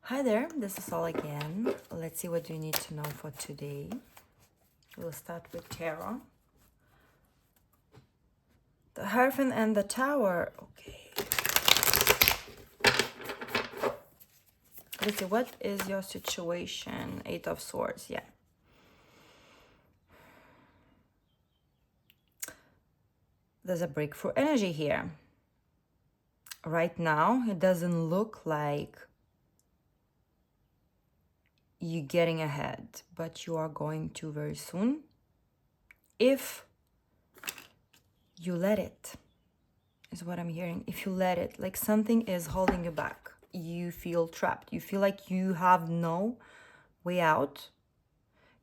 Hi there, this is Sol again. Let's see what you need to know for today. We'll start with tarot. The Hierophant and the Tower. Okay. Let's see, what is your situation? Eight of Swords, yeah. There's a breakthrough energy here. Right now, it doesn't look like you getting ahead, but you are going to very soon if you let it, is what I'm hearing. If you let it, like something is holding you back, you feel trapped, you feel like you have no way out.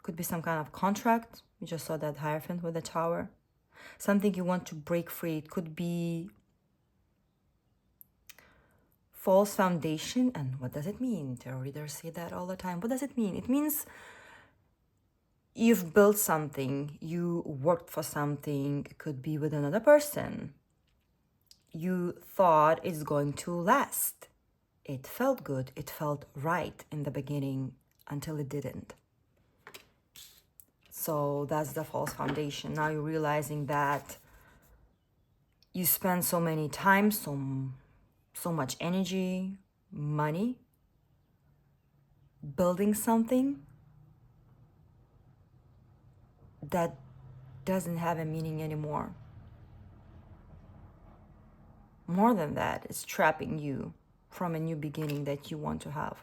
Could be some kind of contract. We just saw that Hierophant with the Tower. Something you want to break free. It could be false foundation. And what does it mean? Tarot readers say that all the time. What does it mean? It means you've built something, you worked for something. It could be with another person. You thought it's going to last. It felt good, it felt right in the beginning until it didn't. So that's the false foundation. Now you're realizing that you spend so many times, so much energy, money, building something that doesn't have a meaning anymore. More than that, it's trapping you from a new beginning that you want to have.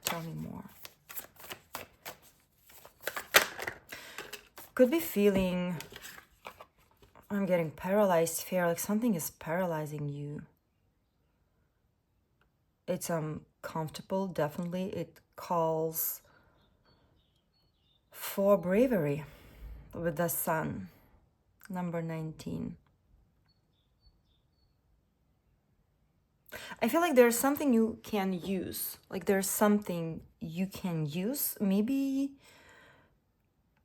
Tell me more. Could be feeling, I'm getting paralyzed fear, like something is paralyzing you. It's uncomfortable, definitely. It calls for bravery with the Sun, number 19. I feel like there's something you can use. Like there's something you can use. Maybe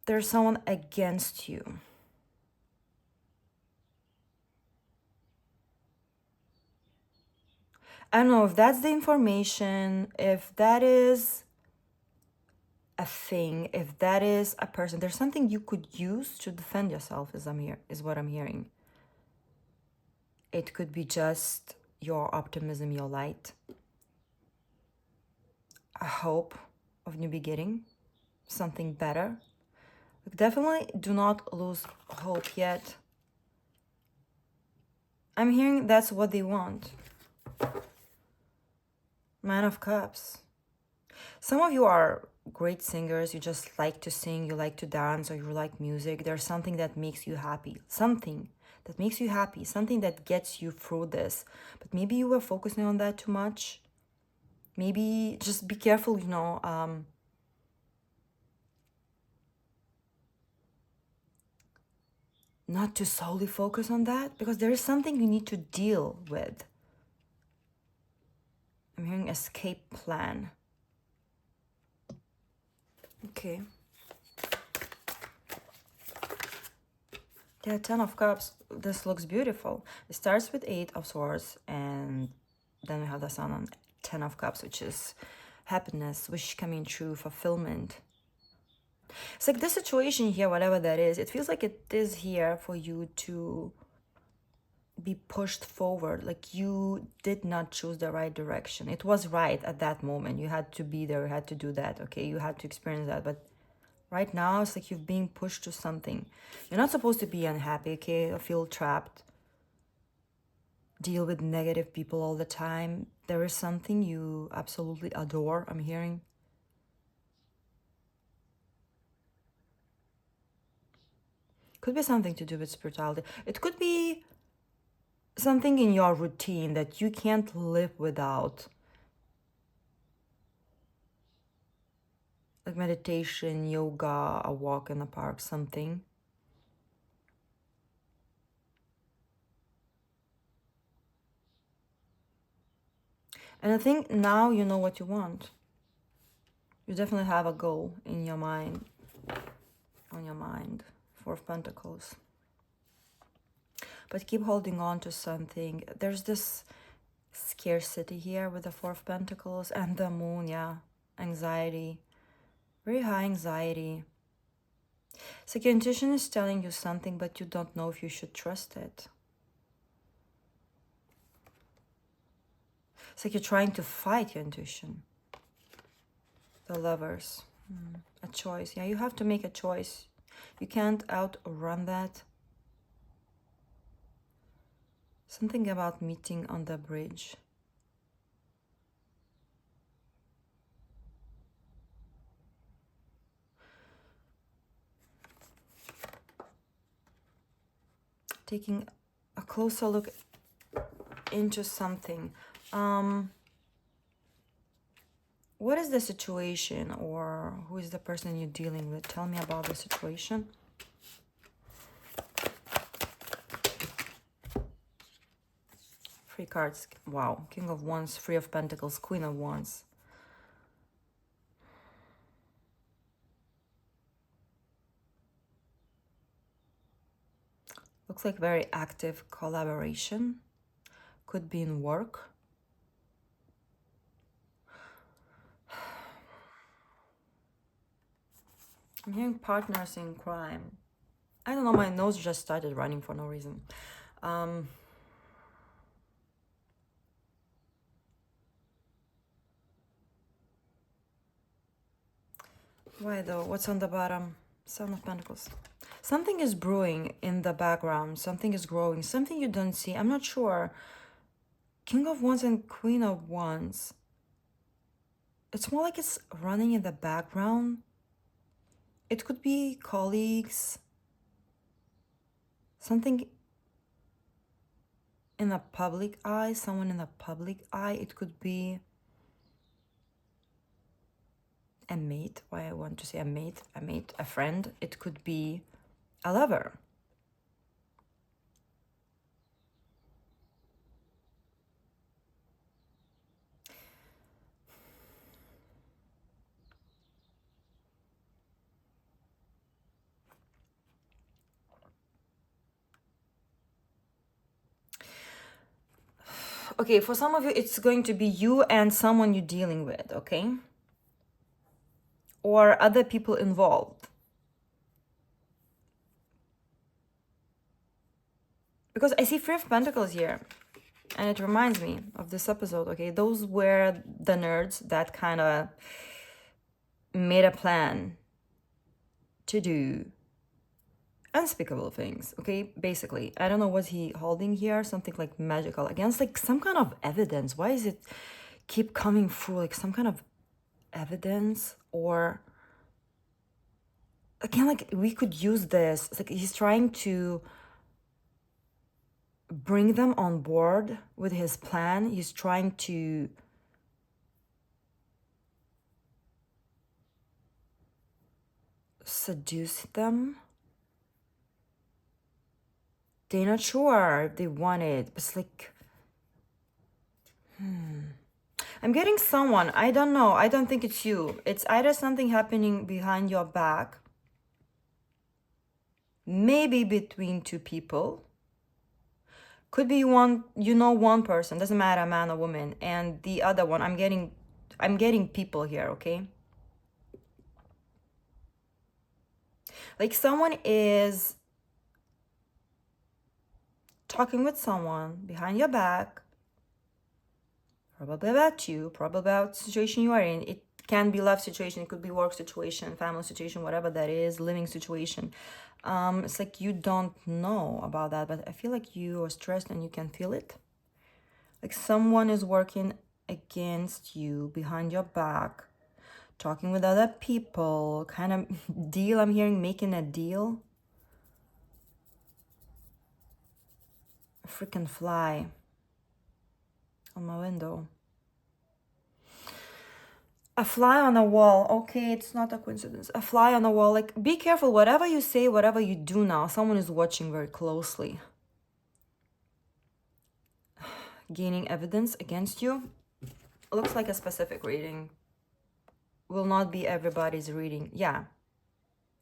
there's someone against you. I don't know if that's the information, if that is a thing, if that is a person. There's something you could use to defend yourself, is what I'm hearing. It could be just your optimism, your light, a hope of new beginning, something better. Definitely do not lose hope yet. I'm hearing that's what they want. Man of Cups. Some of you are great singers. You just like to sing, you like to dance, or you like music. There's something that makes you happy. Something that makes you happy. Something that gets you through this. But maybe you were focusing on that too much. Maybe just be careful, not to solely focus on that, because there is something you need to deal with. I'm hearing escape plan. Okay. Yeah, 10 of Cups. This looks beautiful. It starts with 8 of Swords, and then we have the Sun on 10 of Cups, which is happiness, wish coming true, fulfillment. It's like this situation here, whatever that is, it feels like it is here for you to be pushed forward. Like you did not choose the right direction. It was right at that moment. You had to be there, you had to do that, okay? You had to experience that, but right now it's like you're being pushed to something. You're not supposed to be unhappy, okay? Or feel trapped. Deal with negative people all the time. There is something you absolutely adore, I'm hearing. Could be something to do with spirituality. It could be something in your routine that you can't live without. Like meditation, yoga, a walk in the park, something. And I think now you know what you want. You definitely have a goal in your mind, on your mind. 4 of Pentacles. But keep holding on to something. There's this Scarcity here with the Four of Pentacles and the Moon. Yeah, anxiety, very high anxiety. It's like your intuition is telling you something, but you don't know if you should trust it. It's like you're trying to fight your intuition. The Lovers. A choice. Yeah, you have to make a choice. You can't outrun that. Something about meeting on the bridge. Taking a closer look into something. What is the situation, or who is the person you're dealing with? Tell me about the situation. Three cards. Wow. King of Wands, Three of Pentacles, Queen of Wands. Looks like very active collaboration. Could be in work. I'm hearing partners in crime. I don't know, my nose just started running for no reason. Why though? What's on the bottom? Seven of Pentacles. Something is brewing in the background. Something is growing. Something you don't see. I'm not sure. King of Wands and Queen of Wands. It's more like it's running in the background. It could be colleagues. Something in the public eye. Someone in the public eye. It could be a mate. Why I want to say a mate, a friend. It could be a lover. Okay, for some of you, it's going to be you and someone you're dealing with, okay? Or other people involved. Because I see Three of Pentacles here. And it reminds me of this episode, okay? Those were the nerds that kind of made a plan to do unspeakable things, okay? Basically, I don't know what he holding here. Something like magical against like some kind of evidence. Why is it keep coming through? Like some kind of evidence, or again, like we could use this. It's like he's trying to bring them on board with his plan. He's trying to seduce them. They're not sure if they want it. It's like, I'm getting someone. I don't know. I don't think it's you. It's either something happening behind your back, maybe between two people. Could be one, one person, doesn't matter, a man or woman, and the other one, I'm getting people here, okay? Like someone is talking with someone behind your back, probably about you, probably about the situation you are in. It can be love situation, it could be work situation, family situation, whatever that is, living situation. It's like you don't know about that, but I feel like you are stressed and you can feel it. Like someone is working against you behind your back, talking with other people, kind of deal. I'm hearing making a deal. A freaking fly on my window. A fly on a wall. Okay, it's not a coincidence. A fly on a wall. Like, be careful. Whatever you say, whatever you do now, someone is watching very closely. Gaining evidence against you. Looks like a specific reading. Will not be everybody's reading. Yeah.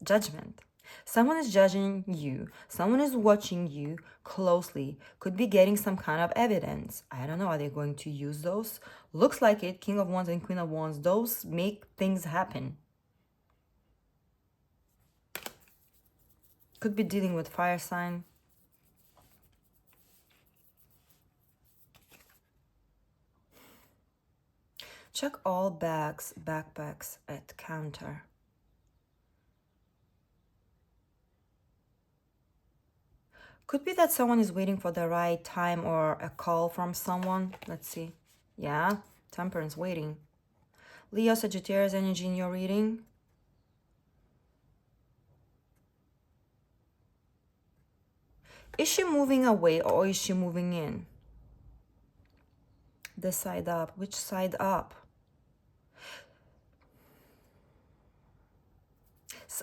Judgment. Someone is judging you. Someone is watching you closely. Could be getting some kind of evidence. I don't know. Are they going to use those? Looks like it. King of Wands and Queen of Wands. Those make things happen. Could be dealing with fire sign. Check all backpacks at counter. Could be that someone is waiting for the right time or a call from someone. Let's see. Yeah, Temperance waiting. Leo, Sagittarius energy in your reading. Is she moving away or is she moving in? This side up. Which side up?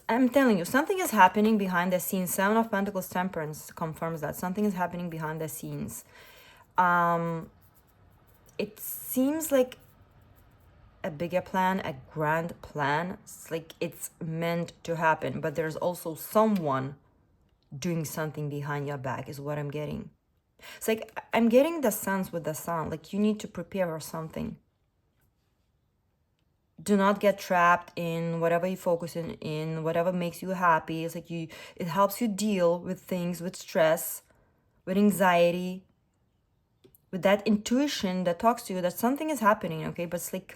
I'm telling you, something is happening behind the scenes. Seven of Pentacles, Temperance confirms that. Something is happening behind the scenes. It seems like a bigger plan, a grand plan. It's like it's meant to happen. But there's also someone doing something behind your back is what I'm getting. It's like I'm getting the sense with the sun. Like you need to prepare for something. Do not get trapped in whatever you focus in whatever makes you happy. It's like it helps you deal with things, with stress, with anxiety, with that intuition that talks to you that something is happening, okay? But it's like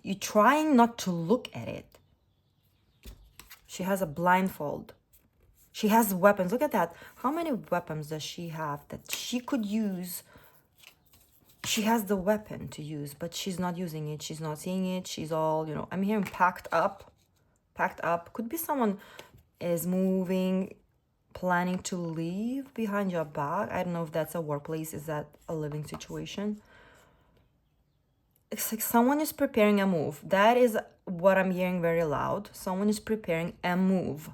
you're trying not to look at it. She has a blindfold. She has weapons. Look at that. How many weapons does she have that she could use? She has the weapon to use, but she's not using it. She's not seeing it. She's all, you know, I'm hearing packed up. Packed up. Could be someone is moving, planning to leave behind your back. I don't know if that's a workplace. Is that a living situation? It's like someone is preparing a move. That is what I'm hearing very loud. Someone is preparing a move.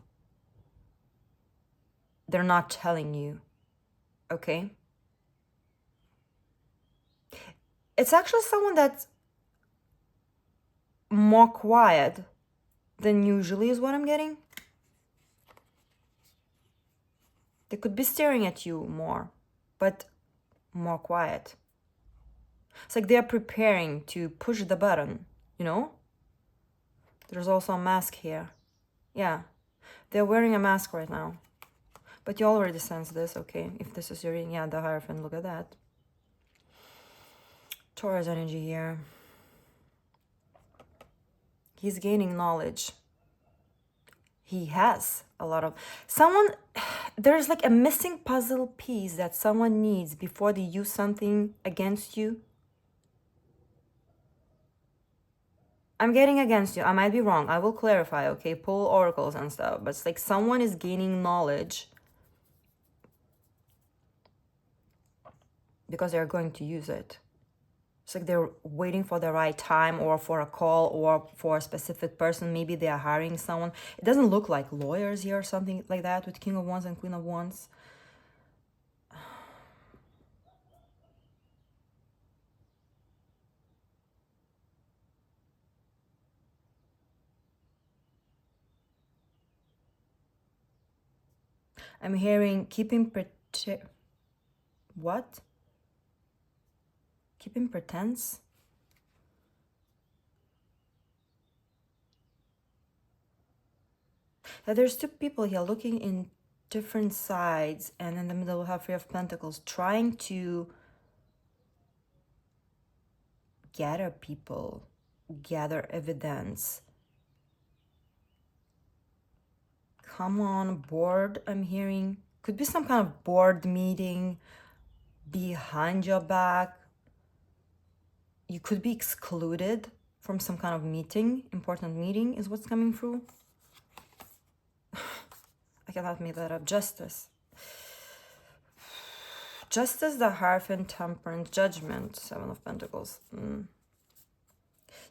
They're not telling you, okay? It's actually someone that's more quiet than usually is what I'm getting. They could be staring at you more, but more quiet. It's like they're preparing to push the button, you know? There's also a mask here. Yeah, they're wearing a mask right now. But you already sense this, okay? If this is your reading, yeah, the Hierophant, look at that. Taurus energy here. He's gaining knowledge. He has a lot of... Someone... There's like a missing puzzle piece that someone needs before they use something against you. I'm getting against you. I might be wrong. I will clarify, okay? Pull oracles and stuff. But it's like someone is gaining knowledge because they're going to use it. It's like they're waiting for the right time or for a call or for a specific person. Maybe they are hiring someone. It doesn't look like lawyers here or something like that with King of Wands and Queen of Wands. I'm hearing keeping what? Keeping pretense? Yeah, there's two people here looking in different sides, and in the middle we have Three of Pentacles trying to gather people, gather evidence. Come on, board, I'm hearing. Could be some kind of board meeting behind your back. You could be excluded from some kind of meeting, important meeting is what's coming through. I cannot make that up. Justice. Justice, the Hierophant, Temperance, Judgment, Seven of Pentacles.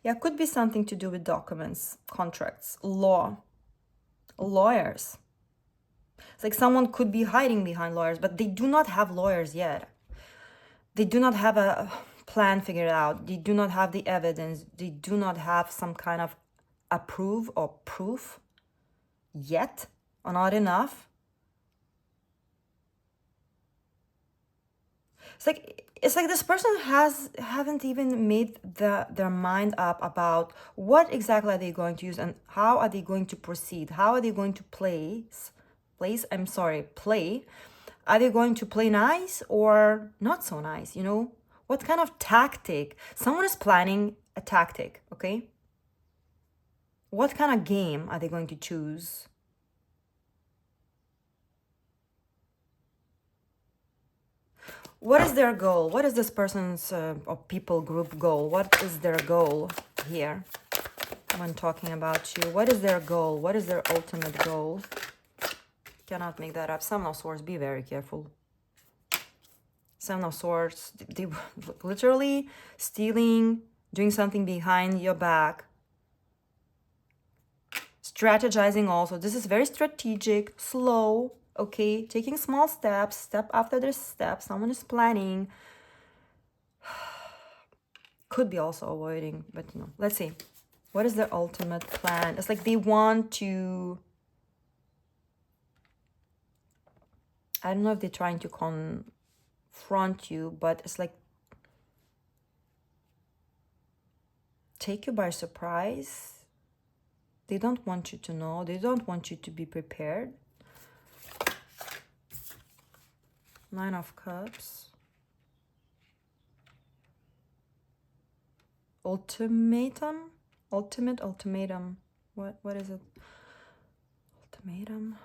Yeah, could be something to do with documents, contracts, law, lawyers. It's like someone could be hiding behind lawyers, but they do not have lawyers yet. They do not have a plan figured out. They do not have the evidence. They do not have some kind of approve or proof. yet, or not enough. It's like this person haven't even made their mind up about what exactly are they going to use and how are they going to proceed, how are they going to play. Are they going to play nice or not so nice, you know? What kind of tactic? Someone is planning a tactic, okay? What kind of game are they going to choose? What is their goal? What is this person's or people group goal? What is their goal here when talking about you? What is their goal? What is their ultimate goal? Cannot make that up. Seven of Swords, be very careful. Seven of Swords, they literally stealing, doing something behind your back. Strategizing also. This is very strategic, slow, okay? Taking small steps, step after the step. Someone is planning. Could be also avoiding, but you know, let's see. What is their ultimate plan? It's like they want to... I don't know if they're trying to confront you, but it's like take you by surprise. They don't want you to know. They don't want you to be prepared. Nine of Cups. Ultimatum? Ultimatum. What is it? Ultimatum.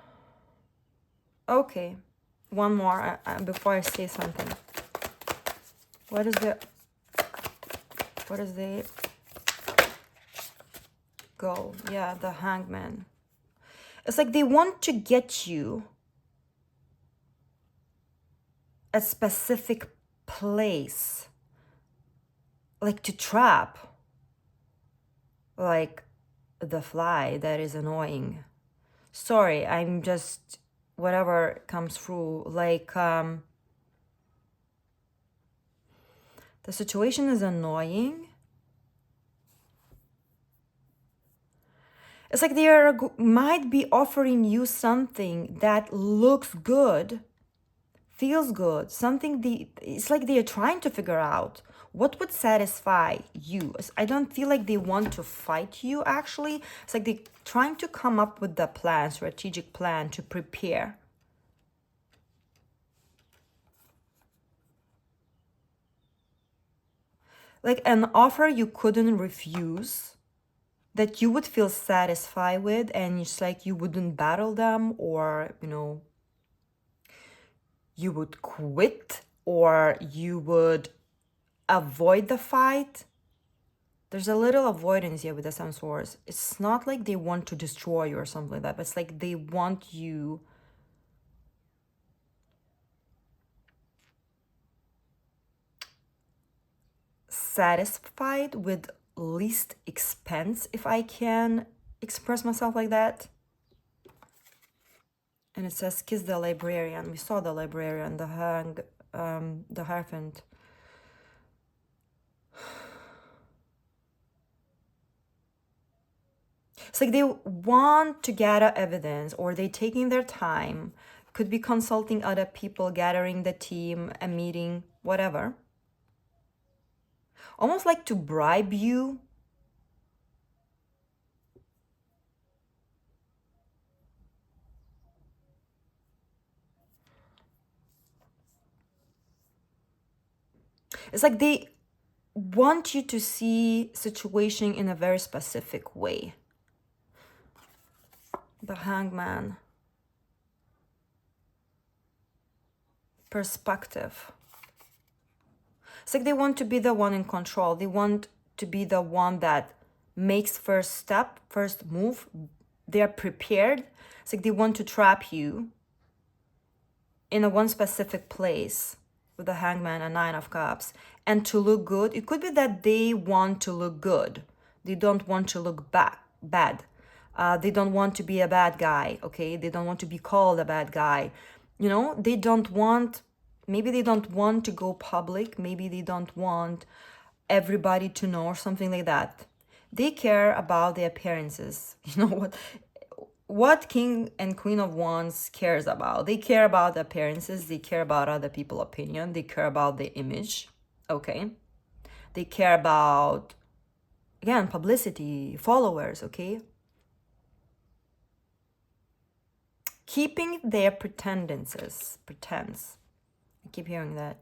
Okay. One more before I say something. What is the goal? Yeah, the Hangman. It's like they want to get you a specific place, like to trap, like the fly that is annoying. Sorry, I'm just whatever comes through. Like the situation is annoying. It's like they might be offering you something that looks good, feels good, it's like they're trying to figure out what would satisfy you. I don't feel like they want to fight you, actually. It's like they're trying to come up with the plan, strategic plan to prepare. Like an offer you couldn't refuse, that you would feel satisfied with, and it's like you wouldn't battle them, or, you know, you would quit, or you would avoid the fight. There's a little avoidance here with the Seven of Swords. It's not like they want to destroy you or something like that, but it's like they want you satisfied with least expense, if I can express myself like that. And it says kiss the librarian. We saw the librarian, the Hierophant. It's like they want to gather evidence, or they taking their time. Could be consulting other people, gathering the team, a meeting, whatever. Almost like to bribe you. It's like they want you to see situation in a very specific way. The Hangman. Perspective. It's like they want to be the one in control. They want to be the one that makes first step, first move. They're prepared. It's like they want to trap you in a one specific place with the Hangman and Nine of Cups, and to look good. It could be that they want to look good. They don't want to look bad. They don't want to be a bad guy, okay? They don't want to be called a bad guy. You know, they don't want, maybe they don't want to go public. Maybe they don't want everybody to know or something like that. They care about the appearances. You know what? what King and Queen of Wands cares about. They care about appearances. They care about other people's opinion. They care about the image. Okay. They care about, again, publicity, followers. Okay. Keeping their pretense. I keep hearing that.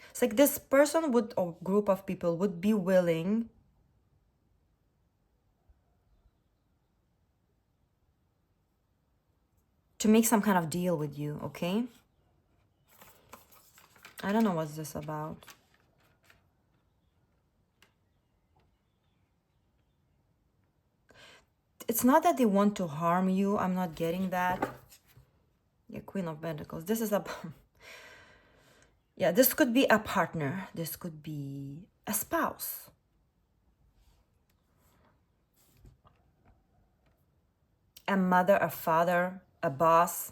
It's like this person would, or group of people would be willing to make some kind of deal with you, okay? I don't know what's this about. It's not that they want to harm you. I'm not getting that. Yeah, Queen of Pentacles. This is a... yeah, this could be a partner. This could be a spouse. A mother, a father, a boss.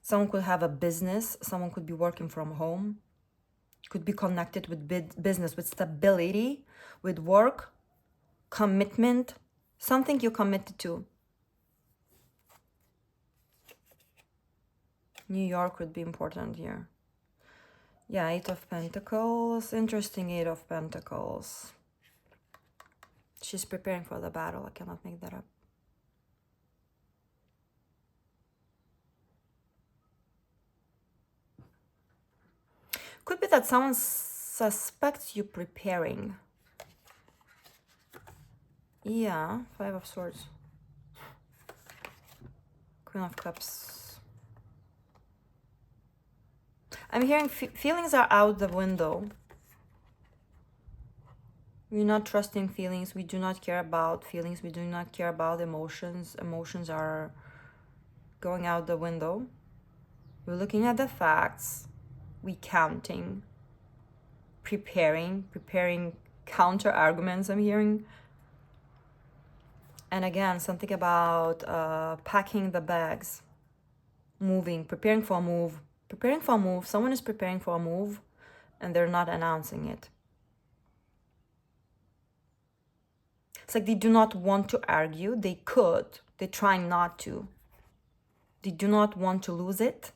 Someone could have a business. Someone could be working from home. Could be connected with business, with stability, with work, commitment, something you're committed to. New York would be important here. Yeah, Eight of Pentacles. Interesting, Eight of Pentacles. She's preparing for the battle. I cannot make that up. Could be that someone suspects you preparing. Yeah, Five of Swords. Queen of Cups. I'm hearing feelings are out the window. We're not trusting feelings. We do not care about feelings. We do not care about emotions. Emotions are going out the window. We're looking at the facts. We counting. Preparing counter arguments, I'm hearing. And again, something about packing the bags. Moving, preparing for a move. Preparing for a move. Someone is preparing for a move and they're not announcing it. It's like they do not want to argue. They could. They're trying not to. They do not want to lose it.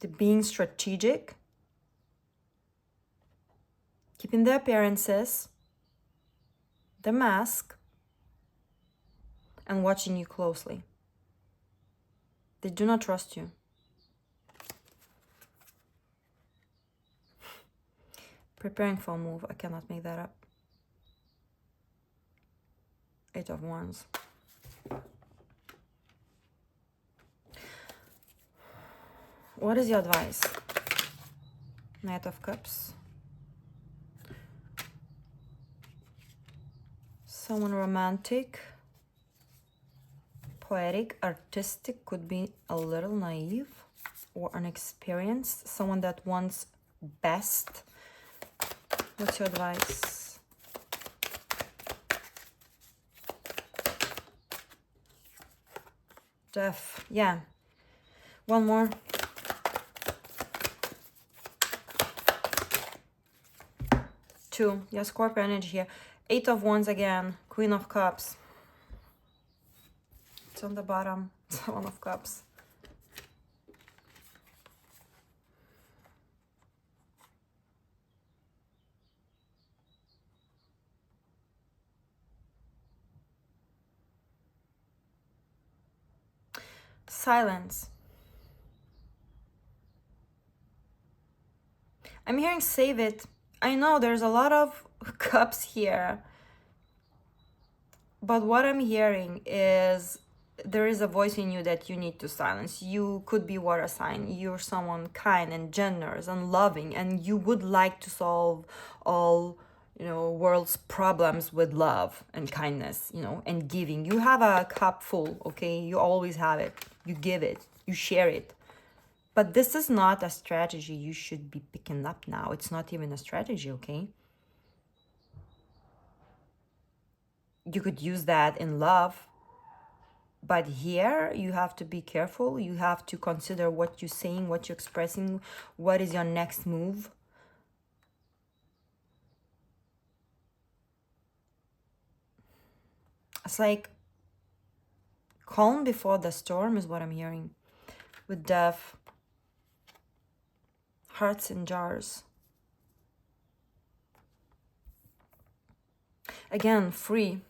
They're being strategic. Keeping the appearances. The mask. And watching you closely. They do not trust you. Preparing for a move. I cannot make that up. Eight of Wands. What is your advice? Knight of Cups. Someone romantic, poetic, artistic, could be a little naive or inexperienced. Someone that wants best. What's your advice? Death. Yeah. One more. Two. Yeah, Scorpio energy here. Eight of Wands again. Queen of Cups. It's on the bottom. Seven of Cups. Silence. I'm hearing save it. I know there's a lot of cups here. But what I'm hearing is there is a voice in you that you need to silence. You could be water sign. You're someone kind and generous and loving. And you would like to solve all, world's problems with love and kindness, and giving. You have a cup full, okay? You always have it. You give it. You share it. But this is not a strategy you should be picking up now. It's not even a strategy, okay? You could use that in love. But here, you have to be careful. You have to consider what you're saying, what you're expressing. What is your next move? It's like calm before the storm is what I'm hearing. With death, hearts in jars. Again, free.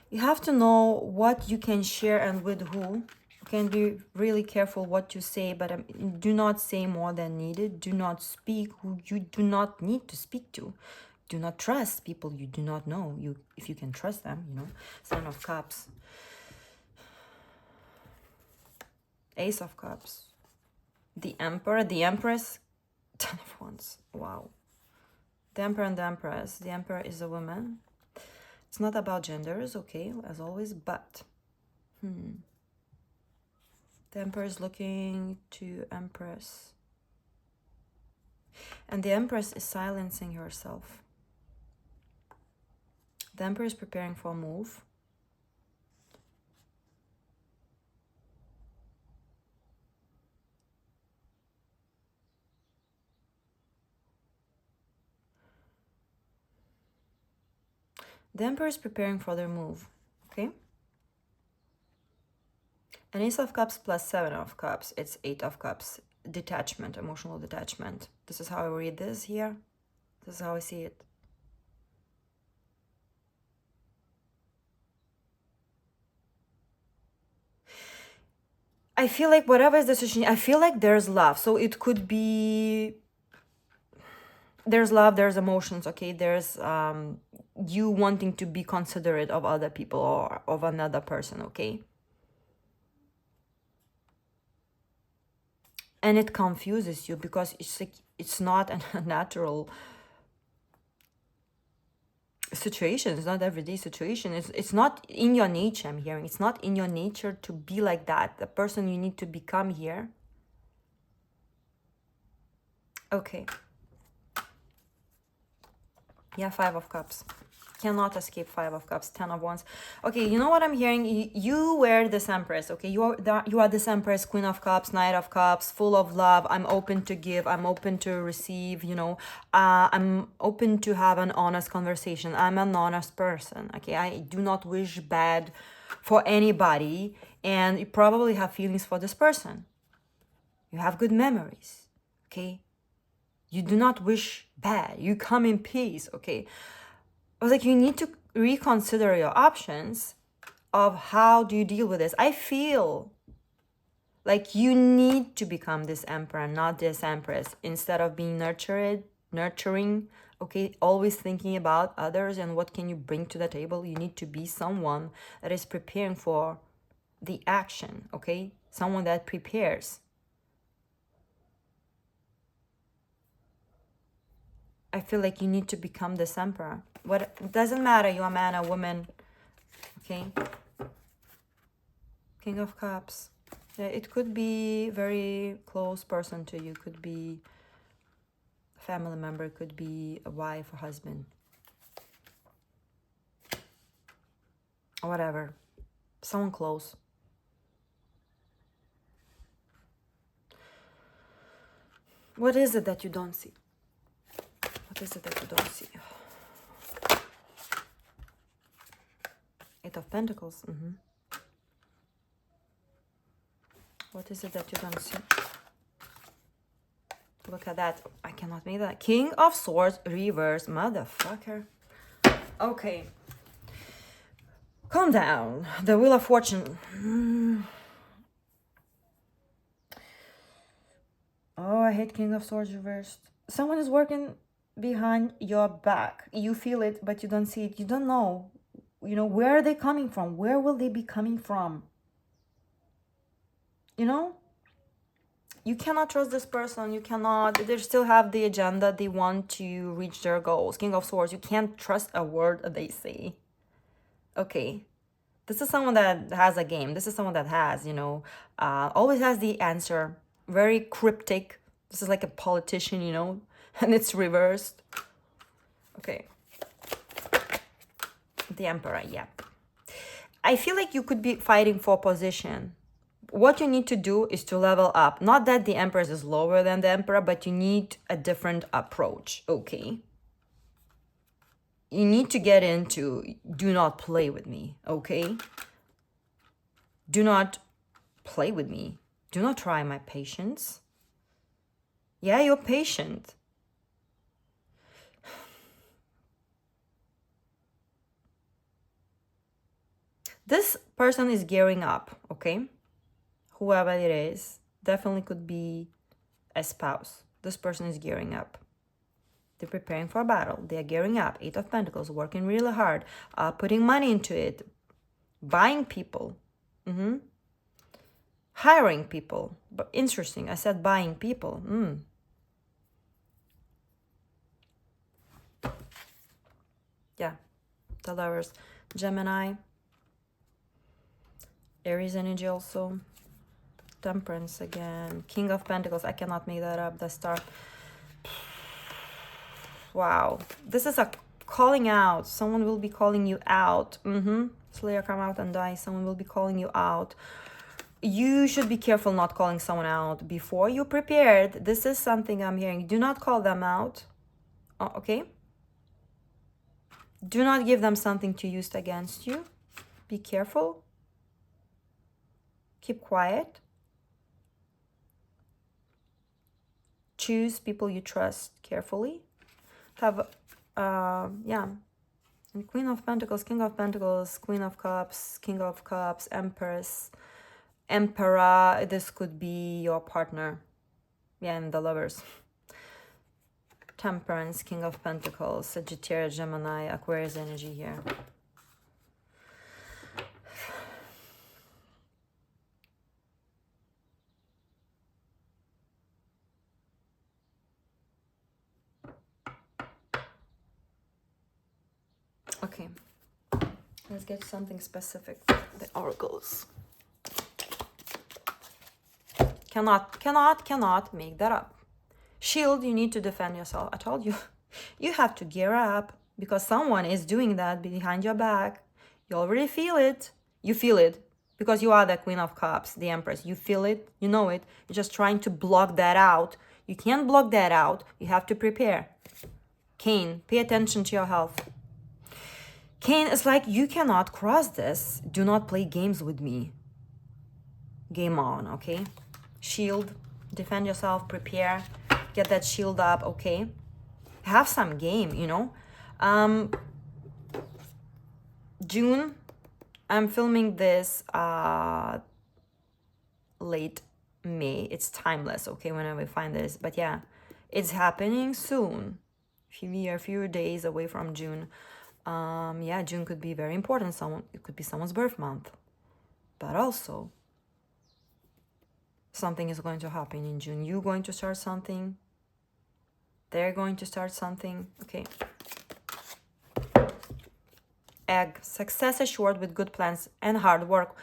You have to know what you can share and with who. You can be really careful what you say, but do not say more than needed. Do not speak who you do not need to speak to. Do not trust people you do not know. If you can trust them, you know. Seven of Cups. Ace of Cups. The Emperor, the Empress. 10 of Wands. Wow. The Emperor and the Empress. The Emperor is a woman. It's not about genders, okay, as always, but the Emperor is looking to Empress. And the Empress is silencing herself. The Emperor is preparing for a move. The Emperor is preparing for their move, okay? An Ace of Cups plus 7 of Cups, it's 8 of Cups. Detachment, emotional detachment. This is how I read this here. This is how I see it. I feel like whatever is the situation, I feel like there's love. So it could be, there's love, there's emotions, okay? There's you wanting to be considerate of other people or of another person, okay? And it confuses you because it's like, it's not a natural situation. It's not everyday situation. It's not in your nature, I'm hearing. It's not in your nature to be like that. The person you need to become here. Okay. Yeah, 5 of Cups. Cannot escape 5 of Cups, 10 of Wands. Okay, you know what I'm hearing? You were this Empress, okay? You are this Empress, Queen of Cups, Knight of Cups, full of love. I'm open to give. I'm open to receive, you know. I'm open to have an honest conversation. I'm an honest person, okay? I do not wish bad for anybody. And you probably have feelings for this person. You have good memories, okay? You do not wish bad. You come in peace, okay? I was like, you need to reconsider your options of how do you deal with this. I feel like you need to become this emperor, not this empress, instead of being nurturing, okay, always thinking about others and what can you bring to the table. You need to be someone that is preparing for the action, okay? Someone that prepares. I feel like you need to become this emperor. What, it doesn't matter, you're a man, a woman, okay? King of Cups. Yeah, it could be very close person to you. Could be a family member. Could be a wife, a husband. Or whatever. Someone close. What is it that you don't see? What is it that you don't see? 8 of Pentacles. What is it that you don't see? Look at that. I cannot make that. King of Swords, reverse. Motherfucker. Okay. Calm down. The Wheel of Fortune. Oh, I hate King of Swords reversed. Someone is working behind your back. You feel it, but you don't see it. You don't know. You know, where are they coming from? Where will they be coming from? You know? You cannot trust this person. You cannot. They still have the agenda. They want to reach their goals. King of Swords. You can't trust a word that they say. Okay. This is someone that has a game. This is someone that has, you know, always has the answer. Very cryptic. This is like a politician, you know, and it's reversed. Okay. The Emperor, yeah. I feel like you could be fighting for position. what you need to do is to level up. Not that the Empress is lower than the Emperor, but you need a different approach, okay? You need to get into, do not play with me, okay? Do not play with me. Do not try my patience. Yeah, you're patient. This person is gearing up, okay? Whoever it is, definitely could be a spouse. This person is gearing up. They're preparing for a battle. They're gearing up. 8 of Pentacles, working really hard, putting money into it, buying people, hiring people. But interesting, I said buying people. Yeah, the Lovers, Gemini, Aries energy also, Temperance again, King of Pentacles. I cannot make that up. The Star. Wow, this is a calling out. Someone will be calling you out. Slayer, come out and die. Someone will be calling you out. You should be careful not calling someone out before you're prepared. This is something I'm hearing. Do not call them out. Okay? Do not give them something to use against you. Be careful. Keep quiet. Choose people you trust carefully. Have, yeah. And Queen of Pentacles, King of Pentacles, Queen of Cups, King of Cups, Empress, Emperor. This could be your partner. Yeah, and the Lovers. Temperance, King of Pentacles, Sagittarius, Gemini, Aquarius energy here. Okay, let's get something specific. The oracles. Cannot make that up. Shield, you need to defend yourself. I told you. You have to gear up because someone is doing that behind your back. You already feel it. You feel it because you are the Queen of Cups, the Empress. You feel it. You know it. You're just trying to block that out. You can't block that out. You have to prepare. Cain, pay attention to your health. Cain is like, you cannot cross this. Do not play games with me. Game on, okay? Shield, defend yourself, prepare, get that shield up, okay? Have some game, you know? June, I'm filming this late May. It's timeless, okay, whenever we find this. But yeah, it's happening soon. We are a few days away from June. Yeah, June could be very important. It could be someone's birth month. But also, something is going to happen in June. You're going to start something. They're going to start something. Okay. Egg. Success assured with good plans and hard work.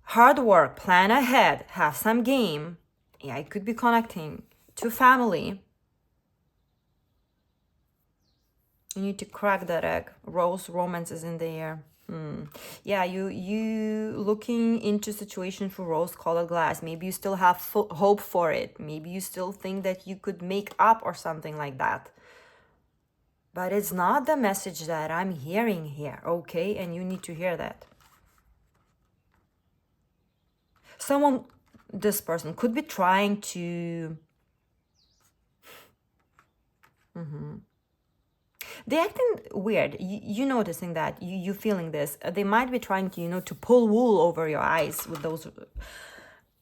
Hard work. Plan ahead. Have some game. Yeah, it could be connecting to family. You need to crack that egg. Romance is in the air. Yeah, you looking into situation through rose-colored glass. Maybe you still have hope for it. Maybe you still think that you could make up or something like that. But it's not the message that I'm hearing here, okay? And you need to hear that. This person could be trying to... They're acting weird. You noticing that. You feeling this. They might be trying to, to pull wool over your eyes with those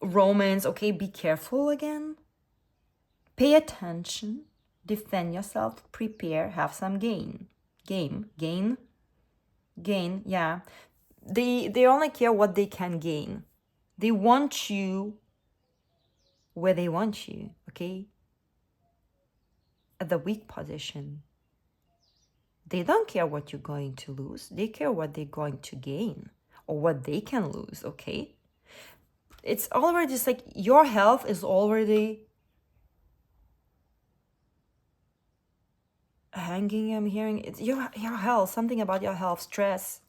romance. Okay, be careful again. Pay attention. Defend yourself. Prepare. Have some gain. Gain, yeah. They only care what they can gain. They want you where they want you, okay? At the weak position. They don't care what you're going to lose. They care what they're going to gain or what they can lose, okay? It's already just like your health is already hanging. I'm hearing it's your health, something about your health, stress.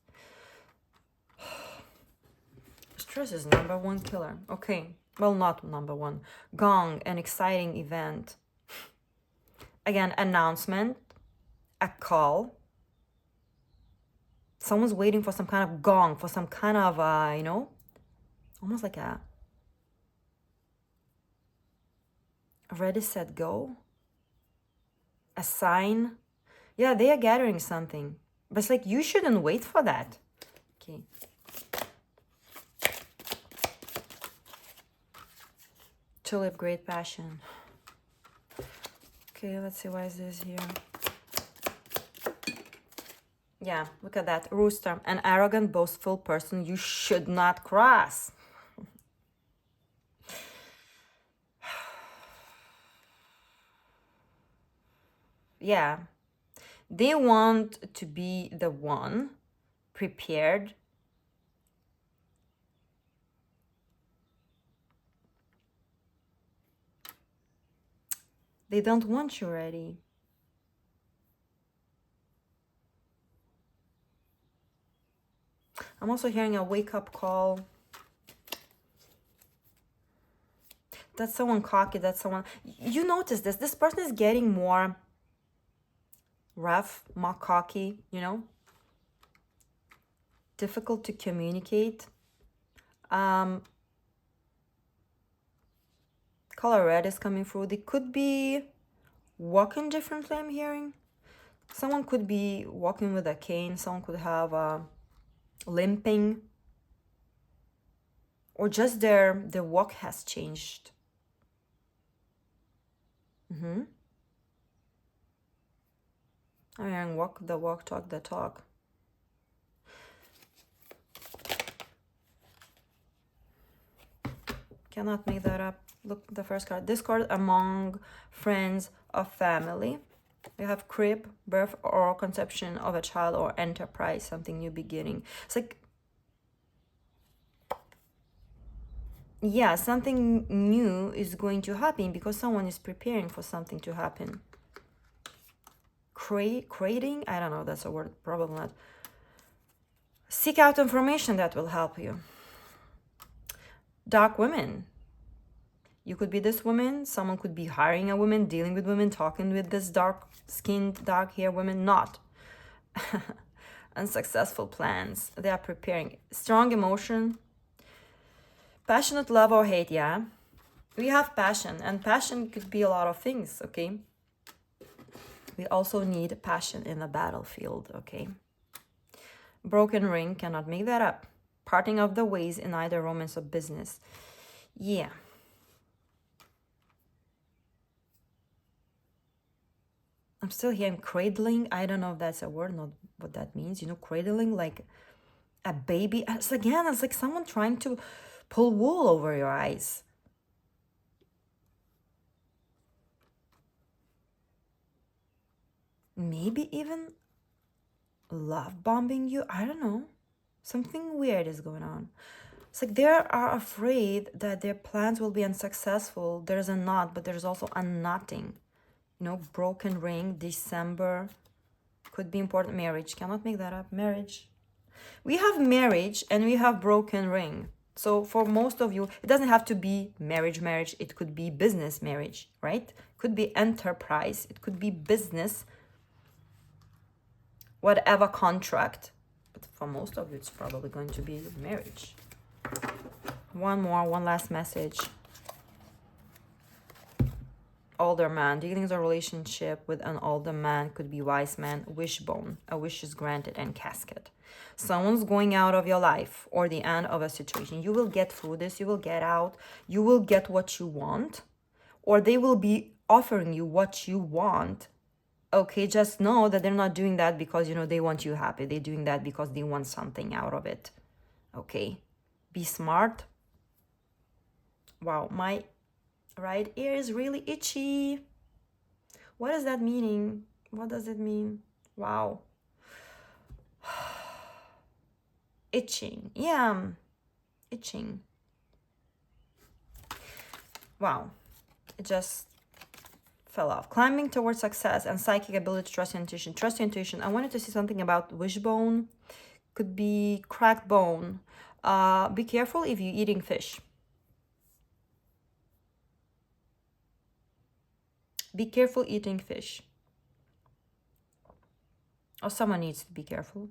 Stress is #1 killer. Okay. Well, not #1. Gong, an exciting event. Again, announcement, a call. Someone's waiting for some kind of gong, for some kind of, you know, almost like a ready, set, go. A sign. Yeah, they are gathering something. But it's like, you shouldn't wait for that. Okay. Tulip, great passion. Okay, let's see, why is this here? Yeah, look at that. Rooster, an arrogant, boastful person you should not cross. Yeah. They want to be the one prepared. They don't want you ready. I'm also hearing a wake-up call. That's someone cocky. That's someone... You notice this. This person is getting more rough, more cocky, you know? Difficult to communicate. Color red is coming through. They could be walking differently, I'm hearing. Someone could be walking with a cane. Someone could have limping. Or just their walk has changed. I'm hearing walk the walk, talk the talk. Cannot make that up. Look, the first card. Discord among friends of family. We have crib, birth or conception of a child, or enterprise, something new beginning. It's like, yeah, something new is going to happen because someone is preparing for something to happen. Creating? I don't know, that's a word, probably not. Seek out information that will help you. Dark women. You could be this woman. Someone could be hiring a woman, dealing with women, talking with this dark-skinned, dark-haired women. Not. Unsuccessful plans. They are preparing. Strong emotion. Passionate love or hate, yeah. We have passion, and passion could be a lot of things, okay? We also need passion in the battlefield, okay? Broken ring, cannot make that up. Parting of the ways in either romance or business. Yeah. I'm still hearing cradling. I don't know if that's a word, not what that means. You know, cradling, like a baby. It's like someone trying to pull wool over your eyes. Maybe even love bombing you. I don't know. Something weird is going on. It's like they are afraid that their plans will be unsuccessful. There's a knot, but there's also a knotting. You know, broken ring, December. Could be important. Marriage. Cannot make that up. Marriage. We have marriage and we have broken ring. So for most of you, it doesn't have to be marriage. It could be business marriage, right? It could be enterprise. It could be business. Whatever contract. But for most of you, it's probably going to be marriage. One last message. Older man, dealings or relationship with an older man, could be wise man, wishbone, a wish is granted, and casket. Someone's going out of your life or the end of a situation. You will get through this, you will get out, you will get what you want, or they will be offering you what you want. Okay, just know that they're not doing that because, you know, they want you happy. They're doing that because they want something out of it. Okay, be smart. Wow, my right ear is really itchy. What is that meaning? What does it mean? Wow. Itching. Yeah, itching. Wow. It just fell off. Climbing towards success and psychic ability to trust your intuition. Trust your intuition. I wanted to see something about wishbone. Could be cracked bone. Be careful if you're eating fish. Be careful eating fish. Or someone needs to be careful.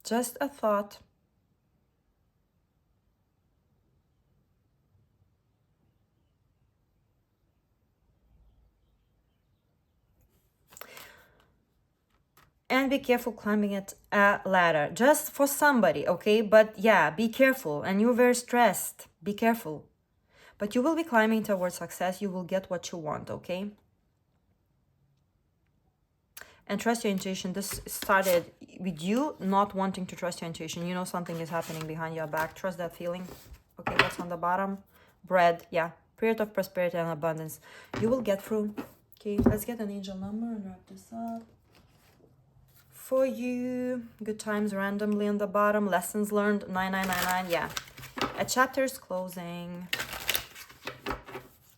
Just a thought. And be careful climbing a ladder. Just for somebody, okay? But yeah, be careful. And you're very stressed. Be careful. But you will be climbing towards success. You will get what you want, okay? And trust your intuition. This started with you not wanting to trust your intuition. You know something is happening behind your back. Trust that feeling. Okay, what's on the bottom? Bread, yeah. Period of prosperity and abundance. You will get through. Okay, let's get an angel number and wrap this up. For you, good times randomly on the bottom. Lessons learned, 9999, yeah. A chapter is closing.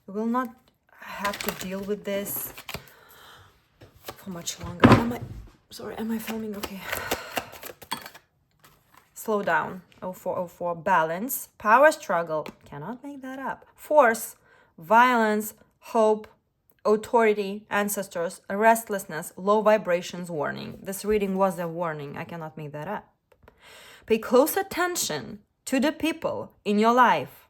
We will not have to deal with this for much longer. Am I filming? Okay. Slow down. 0404. Balance. Power struggle. Cannot make that up. Force. Violence. Hope. Authority. Ancestors. Restlessness. Low vibrations. Warning. This reading was a warning. I cannot make that up. Pay close attention to the people in your life.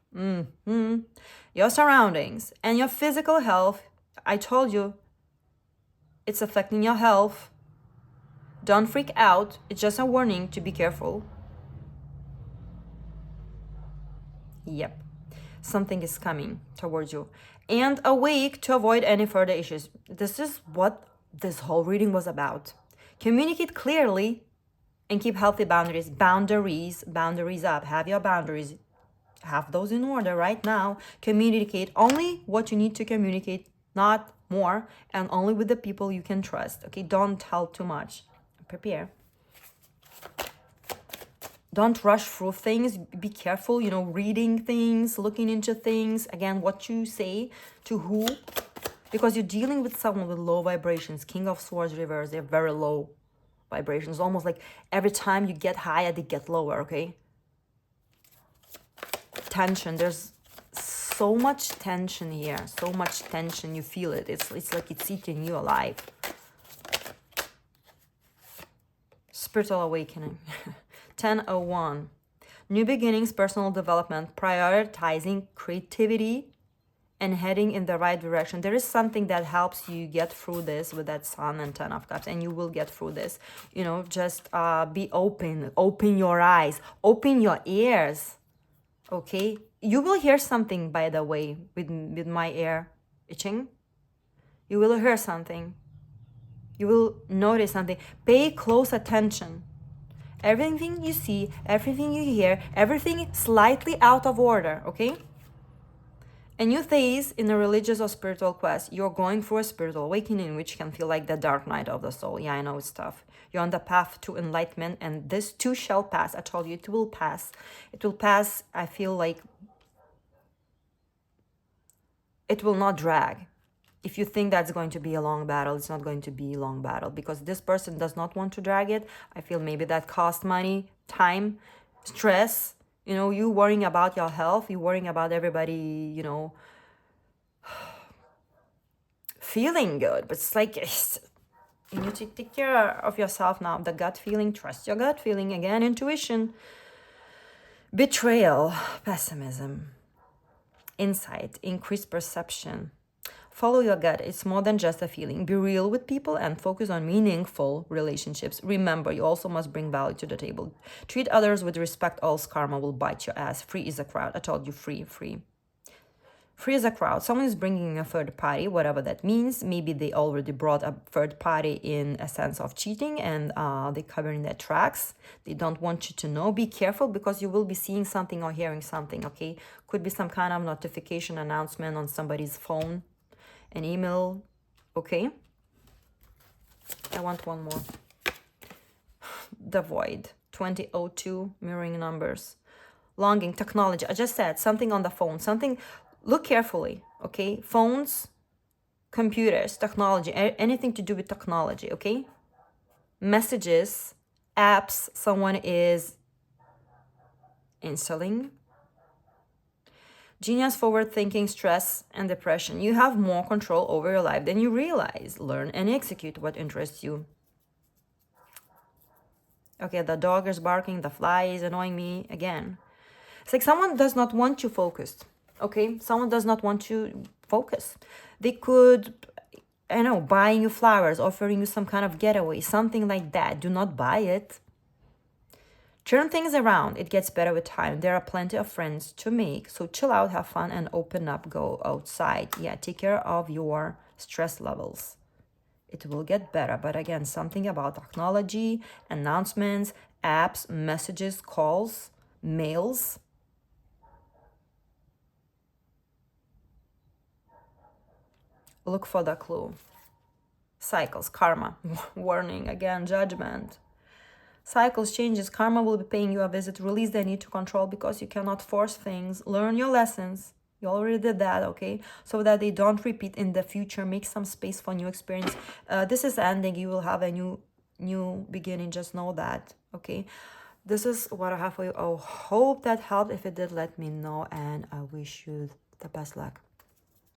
Your surroundings and your physical health. I told you, it's affecting your health. Don't freak out. It's just a warning to be careful. Yep. Something is coming towards you. And awake to avoid any further issues. This is what this whole reading was about. Communicate clearly and keep healthy boundaries. Boundaries up. Have your boundaries. Have those in order right now. Communicate only what you need to communicate, not more, and only with the people you can trust. Okay, don't tell too much. Prepare. Don't rush through things. Be careful, reading things, looking into things. Again, what you say to who, because you're dealing with someone with low vibrations. King of Swords reverse, they're very low vibrations. Almost like every time you get higher, they get lower, okay? Tension. There's so much tension here. So much tension. You feel it. It's like it's eating you alive. Spiritual awakening. 1001. New beginnings, personal development, prioritizing creativity and heading in the right direction. There is something that helps you get through this with that Sun and 10 of Cups, and you will get through this. Just be open. Open your eyes. Open your ears. Okay? You will hear something, by the way, with my ear itching. You will hear something. You will notice something. Pay close attention. Everything you see, everything you hear, everything slightly out of order, okay? A new phase in a religious or spiritual quest. You're going through a spiritual awakening, which can feel like the dark night of the soul. Yeah, I know it's tough. You're on the path to enlightenment, and this too shall pass. I told you it will pass. It will pass. I feel like it will not drag. If you think that's going to be a long battle, it's not going to be a long battle, because this person does not want to drag it. I feel maybe that cost money, time, stress. You worrying about your health, you worrying about everybody, feeling good. But it's like, you need to take care of yourself now. The gut feeling, trust your gut feeling. Again, intuition. Betrayal, pessimism, insight, increased perception. Follow your gut. It's more than just a feeling. Be real with people and focus on meaningful relationships. Remember, you also must bring value to the table. Treat others with respect, else karma will bite your ass. Free is a crowd. I told you, free. Free is a crowd. Someone is bringing a third party, whatever that means. Maybe they already brought a third party in a sense of cheating, and they're covering their tracks. They don't want you to know. Be careful, because you will be seeing something or hearing something, okay? Could be some kind of notification announcement on somebody's phone. An email, okay? I want one more. The Void, 2002, mirroring numbers. Longing, technology. I just said something on the phone. Something, look carefully, okay? Phones, computers, technology, anything to do with technology, okay? Messages, apps someone is installing. Genius, forward thinking, stress, and depression. You have more control over your life than you realize. Learn and execute what interests you. Okay, the dog is barking, the fly is annoying me again. It's like someone does not want you focused. Okay, someone does not want you focus. They could, I know, buying you flowers, offering you some kind of getaway, something like that. Do not buy it. Turn things around. It gets better with time. There are plenty of friends to make. So chill out, have fun, and open up. Go outside. Yeah, take care of your stress levels. It will get better. But again, something about technology, announcements, apps, messages, calls, mails. Look for the clue. Cycles, karma, warning, again, judgment. Cycles, changes, karma will be paying you a visit. Release the need to control because you cannot force things. Learn your lessons. You already did that, okay? So that they don't repeat in the future. Make some space for new experience. This is ending. You will have a new beginning. Just know that, okay? This is what I have for you. I hope that helped. If it did, let me know. And I wish you the best luck.